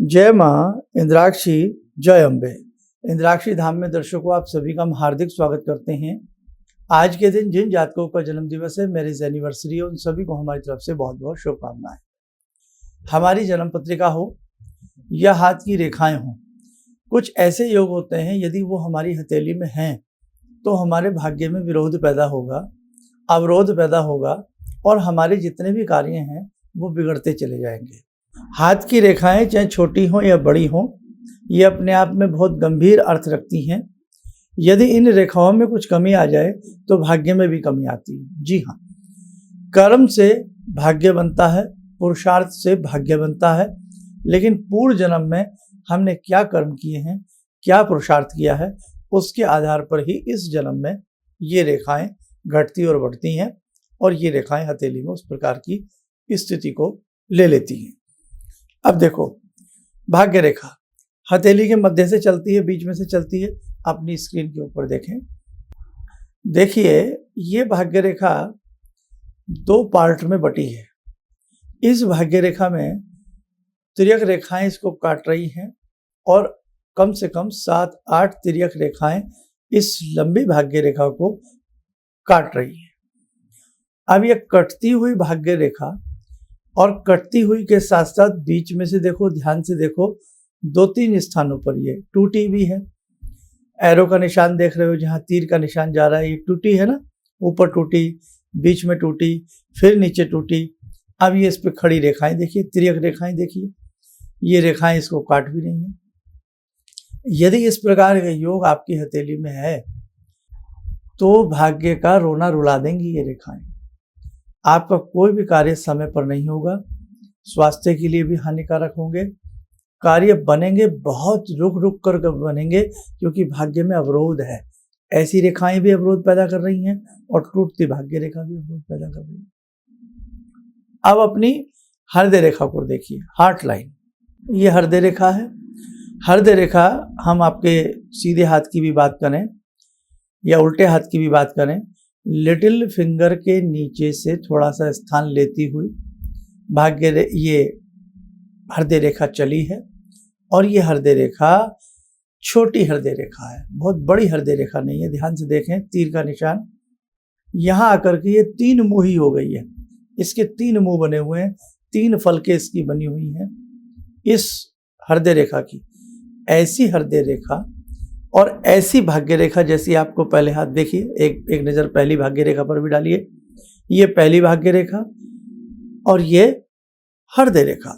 जय माँ इंद्राक्षी, जय अम्बे। इंद्राक्षी धाम में दर्शकों, आप सभी का हम हार्दिक स्वागत करते हैं। आज के दिन जिन जातकों का जन्म दिवस है, मैरिज एनिवर्सरी है, उन सभी को हमारी तरफ से बहुत बहुत शुभकामनाएं। हमारी जन्म पत्रिका हो या हाथ की रेखाएं हों, कुछ ऐसे योग होते हैं, यदि वो हमारी हथेली में हैं तो हमारे भाग्य में विरोध पैदा होगा, अवरोध पैदा होगा और हमारे जितने भी कार्य हैं वो बिगड़ते चले जाएंगे। हाथ की रेखाएं चाहे छोटी हों या बड़ी हों, ये अपने आप में बहुत गंभीर अर्थ रखती हैं। यदि इन रेखाओं में कुछ कमी आ जाए तो भाग्य में भी कमी आती है। जी हाँ, कर्म से भाग्य बनता है, पुरुषार्थ से भाग्य बनता है, लेकिन पूर्व जन्म में हमने क्या कर्म किए हैं, क्या पुरुषार्थ किया है, उसके आधार पर ही इस जन्म में ये रेखाएं घटती और बढ़ती हैं और ये रेखाएं हथेली में उस प्रकार की स्थिति को ले लेती हैं। अब देखो, भाग्य रेखा हथेली के मध्य से चलती है, बीच में से चलती है। अपनी स्क्रीन के ऊपर देखें, देखिए ये भाग्य रेखा दो पार्ट में बटी है। इस भाग्य रेखा में तिर्यक रेखाएं इसको काट रही हैं और कम से कम 7-8 तिर्यक रेखाएं इस लंबी भाग्य रेखा को काट रही हैं। अब ये कटती हुई भाग्य रेखा और कटती हुई के साथ साथ बीच में से देखो, ध्यान से देखो, 2-3 स्थानों पर ये टूटी भी है। एरो का निशान देख रहे हो, जहाँ तीर का निशान जा रहा है, ये टूटी है ना, ऊपर टूटी, बीच में टूटी, फिर नीचे टूटी। अब ये इस पे खड़ी रेखाएं देखिए, तिर्यक रेखाएं देखिए, ये रेखाएं इसको काट भी रही हैं। यदि इस प्रकार का योग आपकी हथेली में है तो भाग्य का रोना रुला देंगी ये रेखाएं। आपका कोई भी कार्य समय पर नहीं होगा, स्वास्थ्य के लिए भी हानिकारक होंगे, कार्य बनेंगे बहुत रुक रुक कर बनेंगे, क्योंकि भाग्य में अवरोध है। ऐसी रेखाएं भी अवरोध पैदा कर रही हैं और टूटती भाग्य रेखा भी अवरोध पैदा कर रही है। अब अपनी हृदय रेखा को देखिए, हार्ट लाइन, ये हृदय रेखा है। हृदय रेखा हम आपके सीधे हाथ की भी बात करें या उल्टे हाथ की भी बात करें, लिटिल फिंगर के नीचे से थोड़ा सा स्थान लेती हुई ये हृदय रेखा चली है। और ये हृदय रेखा छोटी हृदय रेखा है, बहुत बड़ी हृदय रेखा नहीं है। ध्यान से देखें, तीर का निशान यहाँ आकर के ये 3 मुही हो गई है। इसके 3 मुंह बने हुए हैं, 3 फलके इसकी बनी हुई हैं इस हृदय रेखा की। ऐसी हृदय रेखा और ऐसी भाग्य रेखा, जैसी आपको पहले हाथ देखिए, एक नज़र पहली भाग्य रेखा पर भी डालिए। ये पहली भाग्य रेखा और ये हृदय रेखा।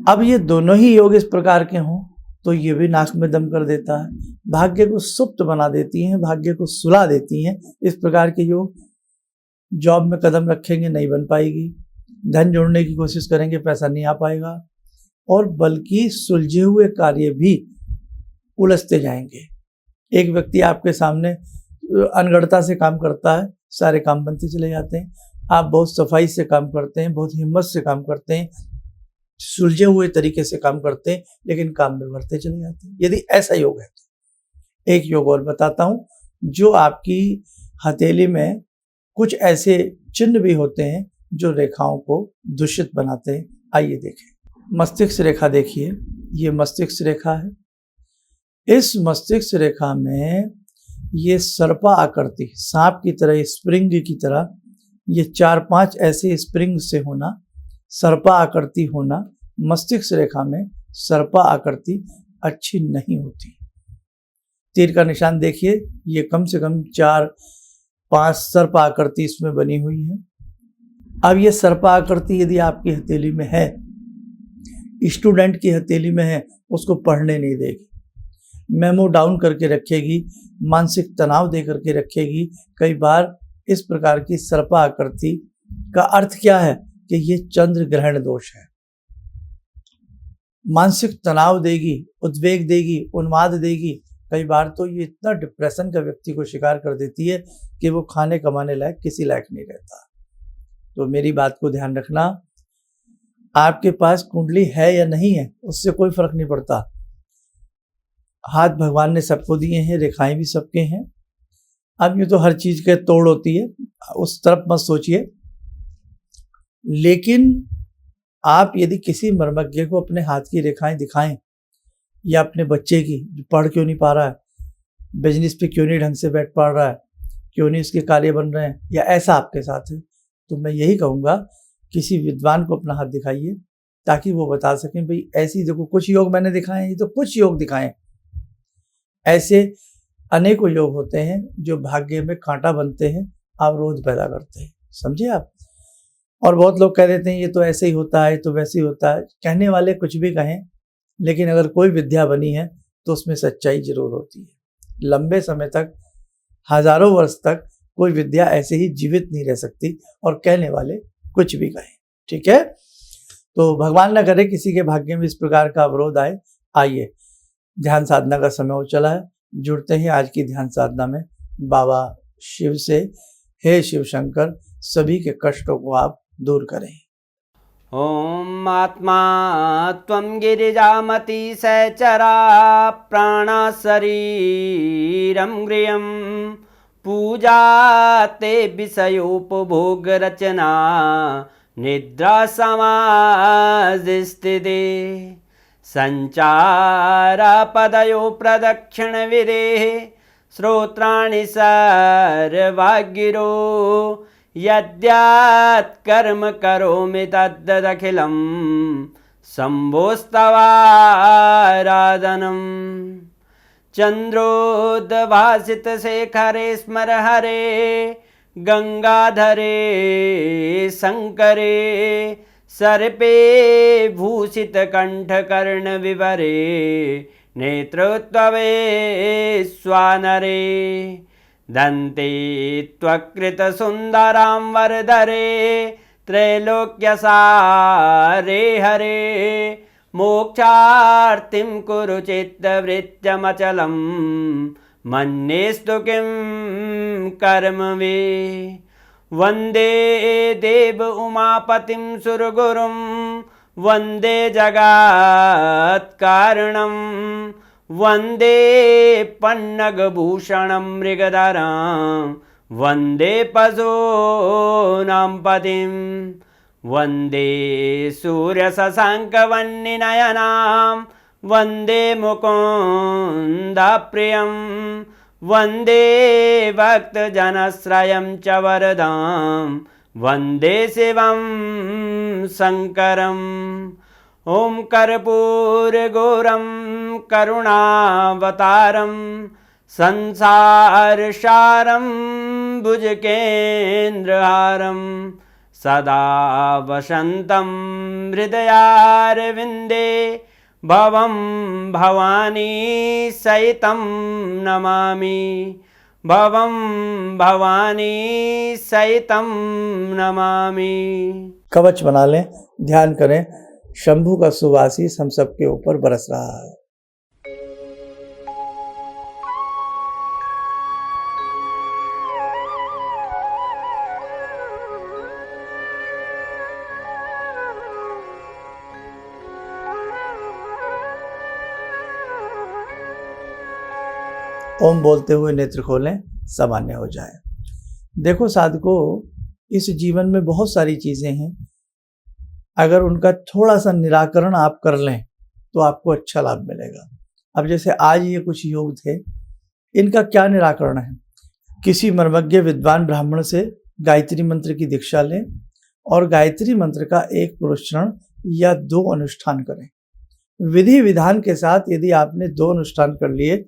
अब ये दोनों ही योग इस प्रकार के हों तो ये भी नाक में दम कर देता है, भाग्य को सुप्त बना देती हैं, भाग्य को सुला देती हैं। इस प्रकार के योग जॉब में कदम रखेंगे नहीं बन पाएगी, धन जोड़ने की कोशिश करेंगे पैसा नहीं आ पाएगा, और बल्कि सुलझे हुए कार्य भी उलझते जाएंगे। एक व्यक्ति आपके सामने अनगढ़ता से काम करता है, सारे काम बनते चले जाते हैं। आप बहुत सफाई से काम करते हैं, बहुत हिम्मत से काम करते हैं, सुलझे हुए तरीके से काम करते हैं, लेकिन काम में बढ़ते चले जाते हैं। यदि ऐसा योग है तो एक योग और बताता हूं, जो आपकी हथेली में कुछ ऐसे चिन्ह भी होते हैं जो रेखाओं को दूषित बनाते हैं। आइए देखें, मस्तिष्क रेखा देखिए, ये मस्तिष्क रेखा है। इस मस्तिष्क रेखा में ये सर्पा आकृति, सांप की तरह, स्प्रिंग की तरह, ये 4-5 ऐसे स्प्रिंग से होना, सर्पा आकृति होना, मस्तिष्क रेखा में सर्पा आकृति अच्छी नहीं होती। तीर का निशान देखिए, ये कम से कम 4-5 सर्पा आकृति इसमें बनी हुई है। अब ये सर्पा आकृति यदि आपकी हथेली में है, स्टूडेंट की हथेली में है, उसको पढ़ने नहीं देगी, मेमो डाउन करके रखेगी, मानसिक तनाव दे करके रखेगी। कई बार इस प्रकार की सर्पा आकृति का अर्थ क्या है कि ये चंद्र ग्रहण दोष है। मानसिक तनाव देगी, उद्वेग देगी, उन्माद देगी। कई बार तो ये इतना डिप्रेशन का व्यक्ति को शिकार कर देती है कि वो खाने कमाने लायक किसी लायक नहीं रहता। तो मेरी बात को ध्यान रखना, आपके पास कुंडली है या नहीं है उससे कोई फर्क नहीं पड़ता। हाथ भगवान ने सबको दिए हैं, रेखाएं भी सबके हैं। अब ये तो हर चीज के तोड़ होती है, उस तरफ मत सोचिए, लेकिन आप यदि किसी मर्मज्ञ को अपने हाथ की रेखाएं दिखाएं या अपने बच्चे की जो पढ़ क्यों नहीं पा रहा है, बिजनेस पे क्यों नहीं ढंग से बैठ पा रहा है, क्यों नहीं उसके कार्य बन रहे हैं, या ऐसा आपके साथ है, तो मैं यही कहूँगा किसी विद्वान को अपना हाथ दिखाइए ताकि वो बता सकें भाई ऐसी देखो कुछ योग मैंने दिखाए हैं, ये तो कुछ योग दिखाएं, ऐसे अनेकों योग होते हैं जो भाग्य में कांटा बनते हैं, अवरोध पैदा करते हैं, समझे आप। और बहुत लोग कह देते हैं ये तो ऐसे ही होता है, तो वैसे ही होता है। कहने वाले कुछ भी कहें, लेकिन अगर कोई विद्या बनी है तो उसमें सच्चाई जरूर होती है। लंबे समय तक, हजारों वर्ष तक कोई विद्या ऐसे ही जीवित नहीं रह सकती, और कहने वाले कुछ भी कहें, ठीक है। तो भगवान न करे किसी के भाग्य में इस प्रकार का अवरोध आए। आइए, ध्यान साधना का समय हो चला है, जुड़ते हैं आज की ध्यान साधना में बाबा शिव से। हे शिव शंकर, सभी के कष्टों को आप दूर करें। ओम आत्मा त्वं गिरिजामति सहचरा प्राणा शरीरं गृहं पूजा ते विषयोपभोग रचना निद्रा समाधिस्थिते संचारा पदयो प्रदक्षिण विदेः श्रोत्राणि सर्वागिरो यद्यात् कर्म करोमि तद्दखिलं शम्भोस्तवाराधनम् चन्द्रोद्भासितशेखरे स्मर हरे गंगाधरे शंकरे सर्पे भूषितकण्ठकर्णविवरे नेत्रोत्तवे स्वानरे दन्ते त्वकृतसुन्दरां वरदरे त्रैलोक्यसारे हरे मोक्षार्तिं कुरु चित्तवृत्त्यमचलं मन्येस्तु किं कर्म वे वन्दे देव उमापतिं सुरगुरुं वन्दे जगत्कारणं वन्दे पन्नगभूषणं मृगधरं वन्दे पशूनां पतिं वन्दे सूर्यशशाङ्कवह्निनयनां वन्दे मुकुन्दप्रियं वन्दे भक्तजनश्रयं च वरदां वन्दे शिवं शङ्करम् ओम कर्पूरगौरं करुणावतारं संसारसारं भुजगेन्द्रहारं सदा वसन्तं हृदयारविन्दे भवं भवानी सहितं नमामि भवं भवानी सहितं नमामि। कवच बना लें, ध्यान करें, शंभु का सुवासीस हम सबके ऊपर बरस रहा है। ओम बोलते हुए नेत्र खोलें, सामान्य हो जाए। देखो साधकों, इस जीवन में बहुत सारी चीजें हैं, अगर उनका थोड़ा सा निराकरण आप कर लें तो आपको अच्छा लाभ मिलेगा। अब जैसे आज ये कुछ योग थे, इनका क्या निराकरण है? किसी मर्मज्ञ विद्वान ब्राह्मण से गायत्री मंत्र की दीक्षा लें और गायत्री मंत्र का एक प्रोच्चारण या 2 अनुष्ठान करें। विधि विधान के साथ यदि आपने 2 अनुष्ठान कर लिए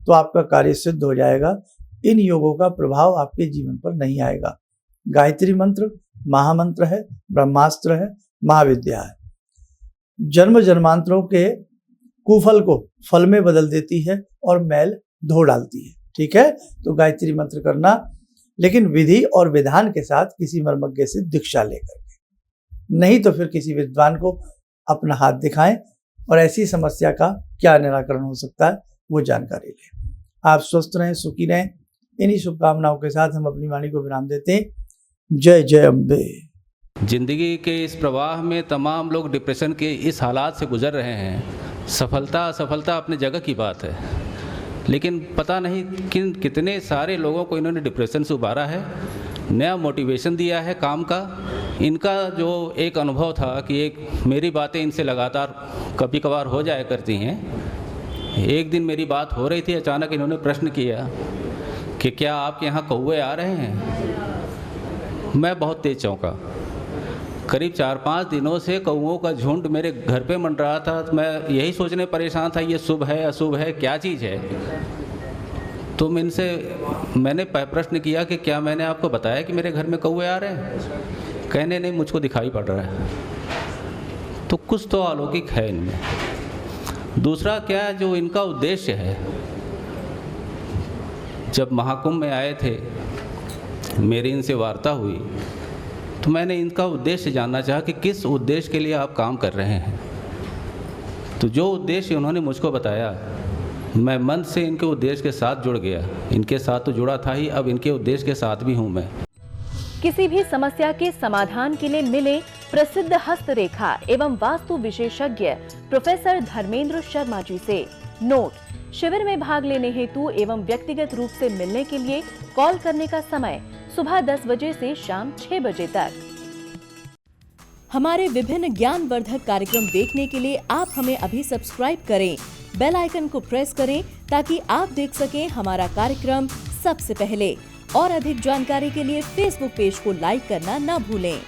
तो आपका कार्य सिद्ध हो जाएगा। इन योगों का प्रभाव आपके जीवन पर नहीं आएगा। गायत्री मंत्र महामंत्र है, ब्रह्मास्त्र है, महाविद्या है। जन्म जन्मांतरों के कुफल को फल में बदल देती है और मैल धो डालती है। ठीक है, तो गायत्री मंत्र करना, लेकिन विधि और विधान के साथ किसी मर्मज्ञ से दीक्षा लेकर के, नहीं तो फिर किसी विद्वान को अपना हाथ दिखाएं और ऐसी समस्या का क्या निराकरण हो सकता है वो जानकारी लें। आप स्वस्थ रहें, सुखी रहें। इन्हीं शुभकामनाओं के साथ हम अपनी वाणी को विराम देते हैं। जय जय अम्बे। जिंदगी के इस प्रवाह में तमाम लोग डिप्रेशन के इस हालात से गुजर रहे हैं। सफलता असफलता अपनी जगह की बात है, लेकिन पता नहीं कितने सारे लोगों को इन्होंने डिप्रेशन से उबारा है नया मोटिवेशन दिया है काम का। इनका जो एक अनुभव था कि एक मेरी बातें इनसे लगातार कभी कभार हो जाया करती हैं। एक दिन मेरी बात हो रही थी, अचानक इन्होंने प्रश्न किया कि क्या आपके यहाँ कौवे आ रहे हैं। मैं बहुत तेज चौंका। करीब 4-5 दिनों से कौवों का झुंड मेरे घर पे मंडरा था। मैं यही सोचने परेशान था, ये शुभ है अशुभ है, क्या चीज़ है। तो मैंने प्रश्न किया कि क्या मैंने आपको बताया कि मेरे घर में कौवे आ रहे हैं। कहने नहीं, मुझको दिखाई पड़ रहा है। तो कुछ तो अलौकिक है इनमें। दूसरा क्या, जो इनका उद्देश्य है, जब महाकुंभ में आए थे, मेरी इनसे वार्ता हुई तो मैंने इनका उद्देश्य जानना चाहा कि किस उद्देश्य के लिए आप काम कर रहे हैं। तो जो उद्देश्य उन्होंने मुझको बताया, मैं मन से इनके उद्देश्य के साथ जुड़ गया। इनके साथ तो जुड़ा था ही, अब इनके उद्देश्य के साथ भी हूँ मैं। किसी भी समस्या के समाधान के लिए मिले प्रसिद्ध हस्तरेखा एवं वास्तु विशेषज्ञ प्रोफेसर धर्मेंद्र शर्मा जी से। नोट: शिविर में भाग लेने हेतु एवं व्यक्तिगत रूप से मिलने के लिए कॉल करने का समय सुबह 10 बजे से शाम 6 बजे तक। हमारे विभिन्न ज्ञानवर्धक कार्यक्रम देखने के लिए आप हमें अभी सब्सक्राइब करें, बेल आइकन को प्रेस करें ताकि आप देख सकें हमारा कार्यक्रम सबसे पहले। और अधिक जानकारी के लिए फेसबुक पेज को लाइक करना न भूलें।